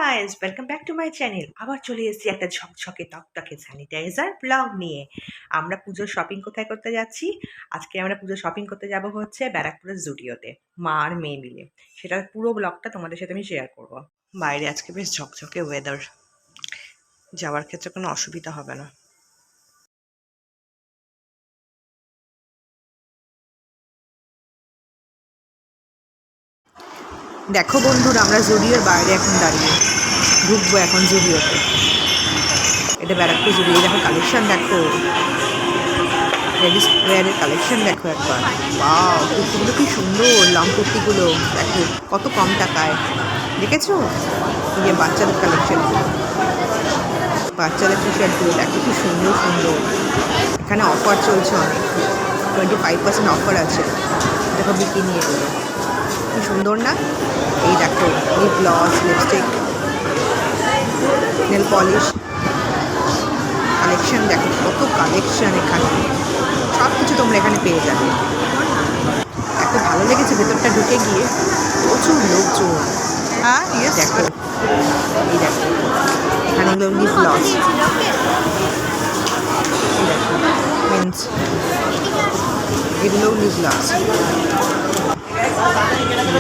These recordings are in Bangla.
Guys, welcome back to my channel. আবার চলে এসেছি একটা ঝকঝকে তকতকে স্যানিটাইজার ব্লগ নিয়ে। আমরা পুজোর শপিং কোথায় করতে যাচ্ছি? আজকে আমরা পুজোর শপিং করতে যাব হচ্ছে ব্যারাকপুরের জুডিওতে, মা আর মেয়ে মিলে। সেটার পুরো ব্লগটা তোমাদের সাথে আমি শেয়ার করব। বাইরে আজকে বেশ ঝকঝকে ওয়েদার, যাওয়ার ক্ষেত্রে কোনো অসুবিধা হবে না। দেখো বন্ধুরা, আমরা জুডিওর বাইরে এখন দাঁড়িয়ে ঢুকবো এখন জুডিওতে। এটা ব্যারাকপুর জুডিও। দেখো কালেকশন, দেখো লেডিস ওয়্যারের কালেকশন দেখো একবার। ওয়াও, কুর্তিগুলো কি সুন্দর, লং কুর্তিগুলো দেখো কত কম টাকায়। দেখেছো? এই যে বাচ্চাদের কালেকশন, বাচ্চাদের টি শার্টগুলো দেখো কি সুন্দর সুন্দর। এখানে অফার চলছে অনেক, 25% অফার আছে। দেখো বিকিনি এগুলো কি সুন্দর না? এই দেখো lip gloss, lipstick, nail polish collection দেখো, কত কালেকশন এখানে। সব কিছু তোমরা এখানে পেয়ে যাবে। এত ভালো লেগেছে ভেতরটা ঢুকে গিয়ে, প্রচুর লোকজন। হ্যাঁ দেখো, এই দেখো এখানে এগুলো লিপ গ্লস, মিন্স এগুলোও লিপ গ্লস।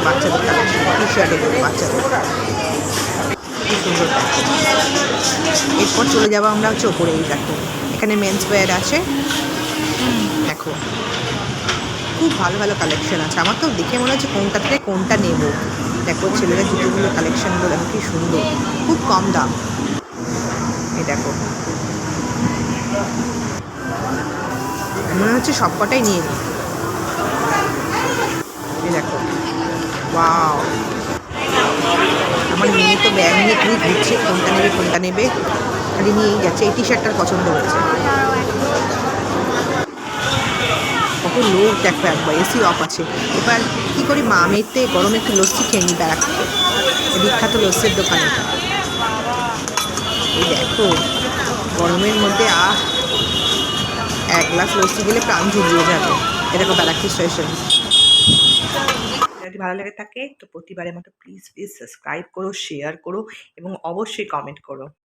বাচ্চাদের কালেকশন, টি শার্ট এগুলো বাচ্চাদের কি সুন্দর। এরপর চলে যাবো আমরা হচ্ছে ওপরে। এই দেখো এখানে মেন্স ওয়্যার আছে, দেখো খুব ভালো ভালো কালেকশন আছে। আমার তো দেখে মনে হচ্ছে কোনটা থেকে কোনটা নেব। দেখো ছেলেদের জুতোগুলো কালেকশনগুলো দেখো কি সুন্দর, খুব কম দাম। এই দেখো মনে হচ্ছে সব কটাই নিয়ে নিই। এই দেখো ওয়াও, আমার মেয়ে তো ব্যাগ নিয়ে খুবই ঘুরছে, কোনটা নেবে কোনটা নেবে খালি নিয়েই যাচ্ছে। এই টি শার্টটার পছন্দ হয়েছে। কত লোক দেখো একবার, এসি অফ আছে। এবার কী করি, মা মেয়েতে গরমে একটু লস্যি খেয়ে নিই ব্যারাকপুরে, বিখ্যাত লস্যির দোকানে। এই দেখো গরমের মধ্যে এক গ্লাস লস্যি গেলে প্রাণ জুড়িয়ে যাবে। এ দেখো ব্যারাকপুর স্টেশন। যদি ভালো লেগে থাকে তো প্রতিবারের মতো প্লিজ প্লিজ সাবস্ক্রাইব করো, শেয়ার করো এবং অবশ্যই কমেন্ট করো।